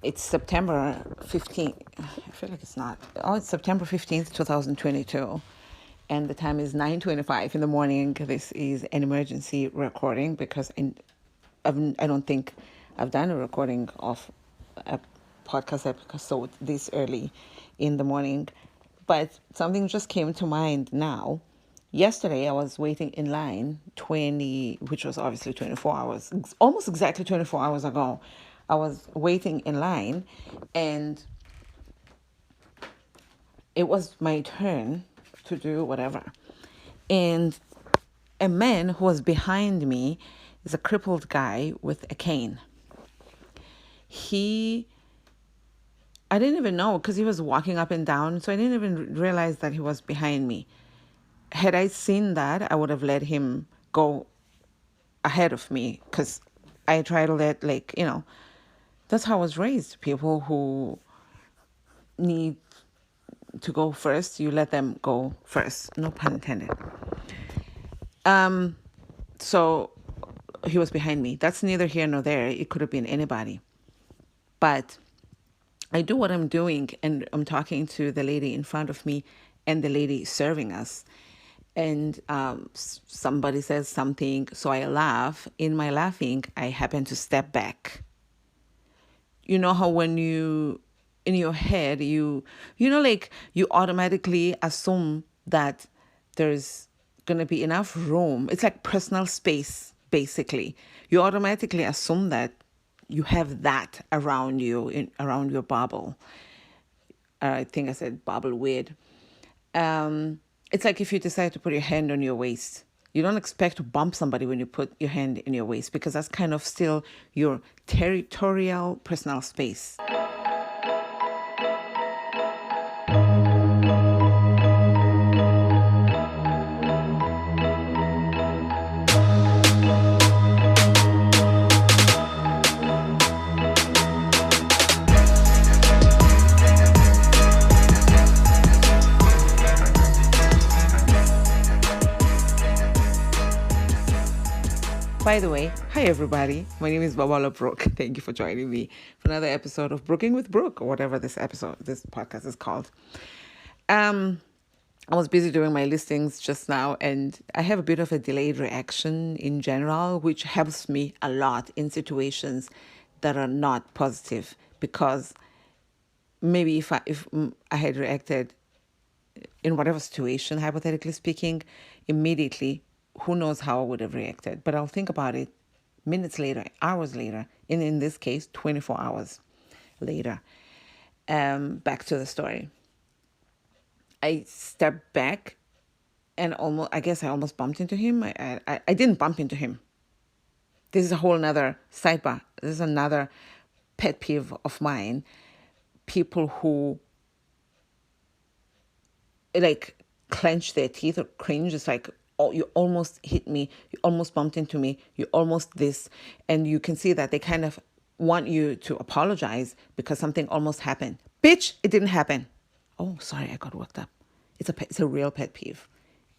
It's September 15th. I feel like it's not. Oh, it's September 15th, 2022. And the time is 9:25 in the morning. This is an emergency recording because I don't think I've done a recording of a podcast episode this early in the morning. But something just came to mind now. Yesterday, I was waiting in line, which was obviously 24 hours, almost exactly 24 hours ago. I was waiting in line, and it was my turn to do whatever. And a man who was behind me is a crippled guy with a cane. I didn't even know because he was walking up and down, so I didn't even realize that he was behind me. Had I seen that, I would have let him go ahead of me because I try to let, that's how I was raised. People who need to go first, you let them go first. No pun intended. So he was behind me. That's neither here nor there. It could have been anybody. But I do what I'm doing, and I'm talking to the lady in front of me and the lady serving us. And somebody says something, so I laugh. In my laughing, I happen to step back. You know how when in your head, you automatically assume that there's going to be enough room. It's like personal space, basically. You automatically assume that you have that around you, around your bubble. I think I said bubble weird. It's like if you decide to put your hand on your waist. You don't expect to bump somebody when you put your hand in your waist because that's kind of still your territorial personal space. By the way, hi everybody. My name is Babala Brooke. Thank you for joining me for another episode of Brooking with Brooke, or whatever this podcast is called. I was busy doing my listings just now, and I have a bit of a delayed reaction in general, which helps me a lot in situations that are not positive, because maybe if I had reacted in whatever situation, hypothetically speaking, immediately, who knows how I would have reacted. But I'll think about it minutes later, hours later, and in this case, 24 hours later. Back to the story. I stepped back and I almost bumped into him. I didn't bump into him. This is a whole nother sidebar. This is another pet peeve of mine. People who clench their teeth or cringe. It's like, oh, you almost hit me, you almost bumped into me, you almost this. And you can see that they kind of want you to apologize because something almost happened. Bitch, it didn't happen. Oh, sorry, I got worked up. It's a real pet peeve.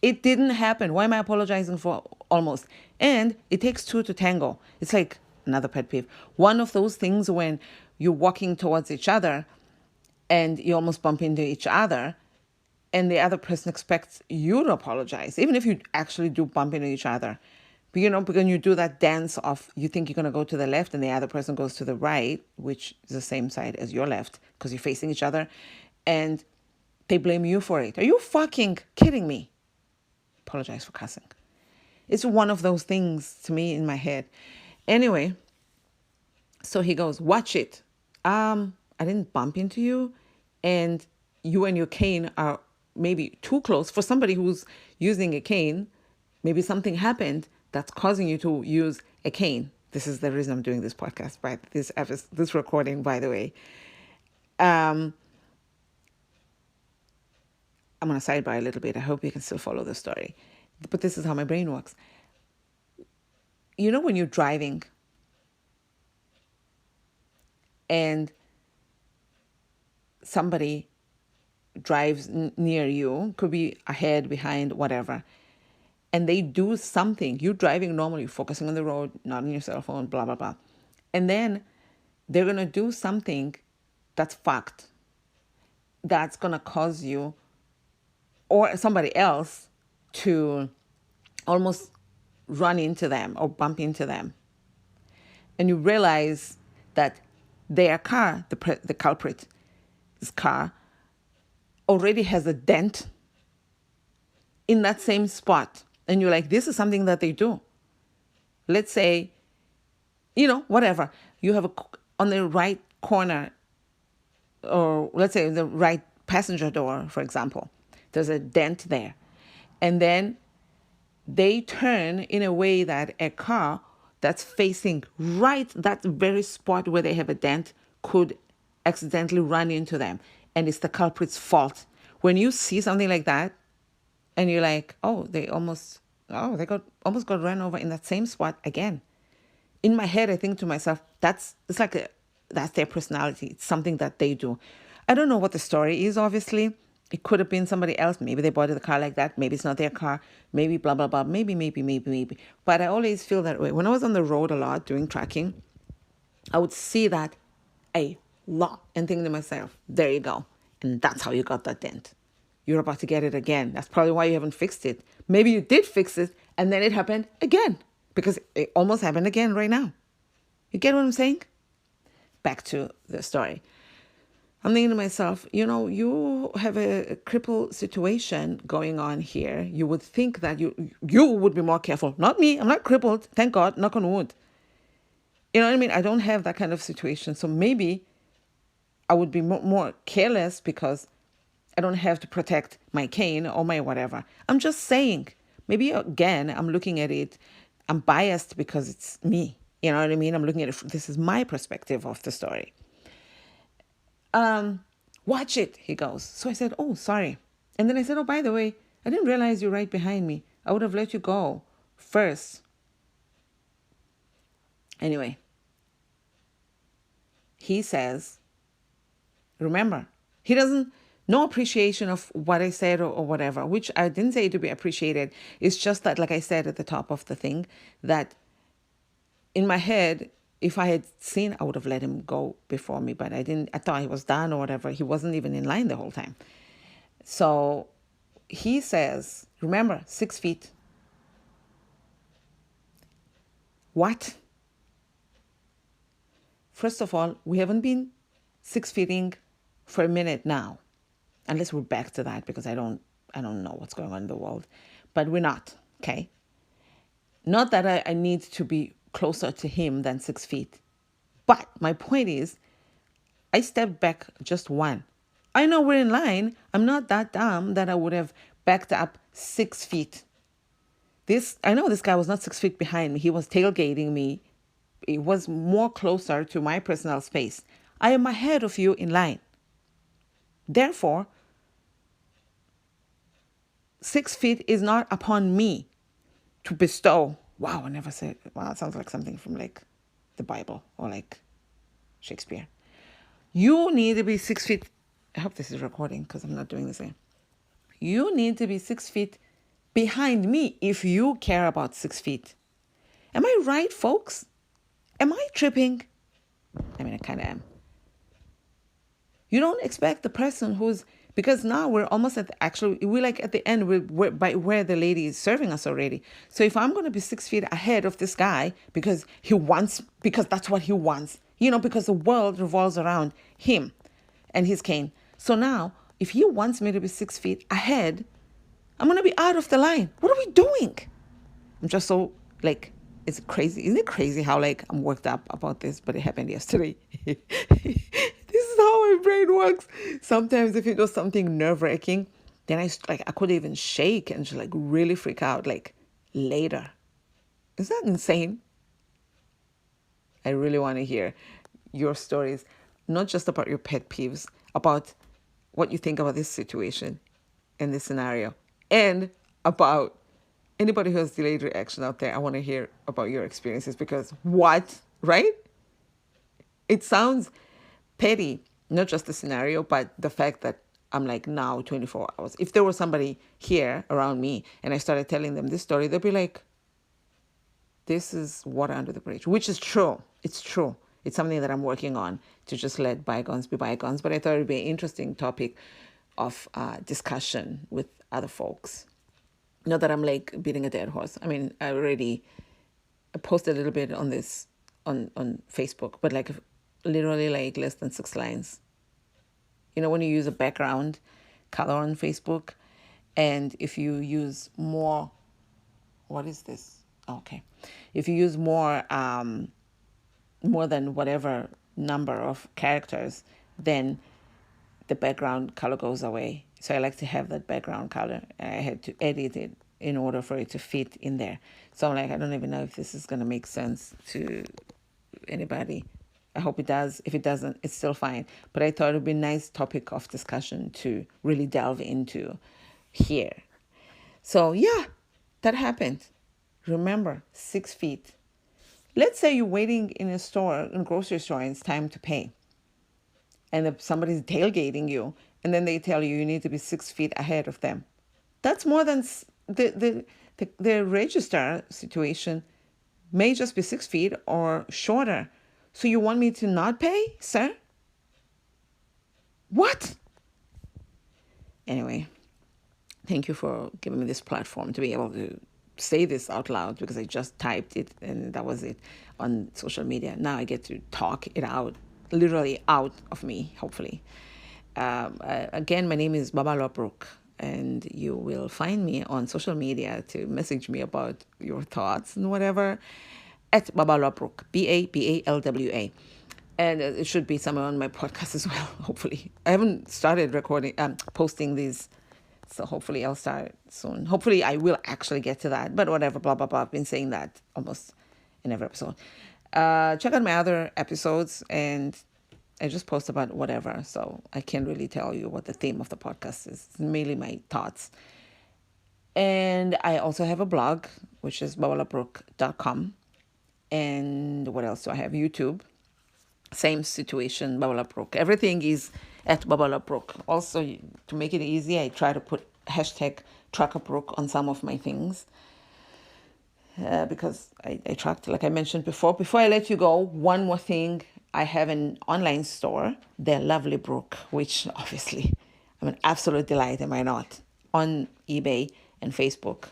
It didn't happen. Why am I apologizing for almost? And it takes two to tango. It's like another pet peeve. One of those things when you're walking towards each other and you almost bump into each other, and the other person expects you to apologize, even if you actually do bump into each other. But, because you do that dance of, you think you're going to go to the left and the other person goes to the right, which is the same side as your left, because you're facing each other, and they blame you for it. Are you fucking kidding me? Apologize for cussing. It's one of those things to me in my head. Anyway, so he goes, watch it. I didn't bump into you, and you and your cane are maybe too close for somebody who's using a cane. Maybe something happened that's causing you to use a cane. This is the reason I'm doing this podcast, right? This recording, by the way. I'm going to sidebar a little bit. I hope you can still follow the story. But this is how my brain works. When you're driving and somebody drives near you, could be ahead, behind, whatever, and they do something, you're driving normally, focusing on the road, not on your cell phone, blah, blah, blah. And then they're going to do something that's fucked, that's going to cause you or somebody else to almost run into them or bump into them. And you realize that their car, the culprit's car, already has a dent in that same spot. And you're like, this is something that they do. Let's say, whatever. You have on the right corner, or let's say the right passenger door, for example, there's a dent there. And then they turn in a way that a car that's facing right that very spot where they have a dent could accidentally run into them. And it's the culprit's fault. When you see something like that, and you're like, they almost got run over in that same spot again. In my head, I think to myself, that's their personality. It's something that they do. I don't know what the story is, obviously. It could have been somebody else. Maybe they bought the car like that. Maybe it's not their car. Maybe blah, blah, blah. Maybe. But I always feel that way. When I was on the road a lot doing tracking, I would see that a lot and think to myself, there you go. And that's how you got that dent. You're about to get it again. That's probably why you haven't fixed it. Maybe you did fix it and then it happened again, because it almost happened again right now. You get what I'm saying? Back to the story. I'm thinking to myself, you have a crippled situation going on here. You would think that you would be more careful. Not me. I'm not crippled. Thank God. Knock on wood. You know what I mean? I don't have that kind of situation. So maybe I would be more careless because I don't have to protect my cane or my whatever. I'm just saying, maybe again, I'm looking at it, I'm biased because it's me. You know what I mean? I'm looking at it, this is my perspective of the story. Watch it, he goes. So I said, oh, sorry. And then I said, oh, by the way, I didn't realize you're right behind me. I would have let you go first. Anyway, he says, remember, he doesn't, no appreciation of what I said or whatever, which I didn't say to be appreciated. It's just that, like I said at the top of the thing, that in my head, if I had seen, I would have let him go before me, but I didn't. I thought he was done or whatever. He wasn't even in line the whole time. So he says, remember, 6 feet. What? First of all, we haven't been 6-feeting for a minute now, unless we're back to that, because I don't know what's going on in the world, but we're not. Okay. Not that I need to be closer to him than 6 feet. But my point is, I stepped back just one. I know we're in line. I'm not that dumb that I would have backed up 6 feet. I know this guy was not 6 feet behind me. He was tailgating me. It was more closer to my personal space. I am ahead of you in line. Therefore, 6 feet is not upon me to bestow. Wow, I never said, wow, it sounds like something from like the Bible or like Shakespeare. You need to be 6 feet. I hope this is recording because I'm not doing this again. You need to be 6 feet behind me if you care about 6 feet. Am I right, folks? Am I tripping? I mean, I kind of am. You don't expect the person because now we're almost we're like at the end, we're by where the lady is serving us already. So if I'm going to be 6 feet ahead of this guy because that's what he wants, because the world revolves around him and his cane. So now if he wants me to be 6 feet ahead, I'm going to be out of the line. What are we doing? I'm just so like, it's crazy. Isn't it crazy how like I'm worked up about this, but it happened yesterday. This is how my brain works. Sometimes if it was something nerve-wracking, then I could even shake and just like really freak out like later. Is that insane? I really want to hear your stories, not just about your pet peeves, about what you think about this situation and this scenario, and about anybody who has delayed reaction out there. I want to hear about your experiences, because what, right? It sounds petty, not just the scenario, but the fact that I'm like now 24 hours. If there was somebody here around me and I started telling them this story, they'd be like, this is water under the bridge, which is true. It's true. It's something that I'm working on, to just let bygones be bygones. But I thought it would be an interesting topic of discussion with other folks. Not that I'm like beating a dead horse. I mean, I already posted a little bit on this on Facebook, but like literally like less than 6 lines. You know, when you use a background color on Facebook, and if you use more, what is this? Okay. If you use more than whatever number of characters, then the background color goes away. So I like to have that background color. I had to edit it in order for it to fit in there. So I'm like, I don't even know if this is going to make sense to anybody. I hope it does. If it doesn't, it's still fine. But I thought it would be a nice topic of discussion to really delve into here. So yeah, that happened. Remember, 6 feet. Let's say you're waiting in a store, in a grocery store, and it's time to pay. And if somebody's tailgating you, and then they tell you need to be 6 feet ahead of them. That's more than the register situation may just be 6 feet or shorter. So you want me to not pay, sir? What? Anyway, thank you for giving me this platform to be able to say this out loud, because I just typed it and that was it on social media. Now I get to talk it out, literally out of me, hopefully. Again, my name is Baba Lopbrook, and you will find me on social media to message me about your thoughts and whatever at Baba Lopbrook, BABALWA. And it should be somewhere on my podcast as well, hopefully. I haven't started posting these, so hopefully I'll start soon. Hopefully I will actually get to that, but whatever, blah, blah, blah. I've been saying that almost in every episode. Check out my other episodes, and I just post about whatever, so I can't really tell you what the theme of the podcast is. It's mainly my thoughts. And I also have a blog, which is babalabrook.com. And what else do I have? YouTube. Same situation, Babalabrook. Everything is at Babalabrook. Also, to make it easy, I try to put hashtag Truckerbrook on some of my things. Because I tracked, like I mentioned before. Before I let you go, one more thing. I have an online store, The Lovely Brook, which obviously I'm an absolute delight, am I not? On eBay and Facebook.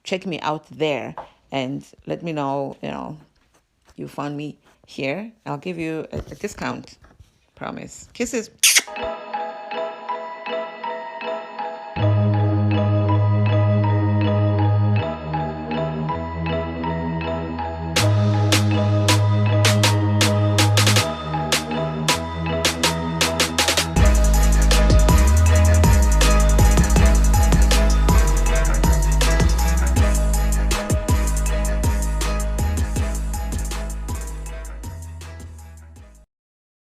Check me out there and let me know, you found me here. I'll give you a discount. Promise. Kisses.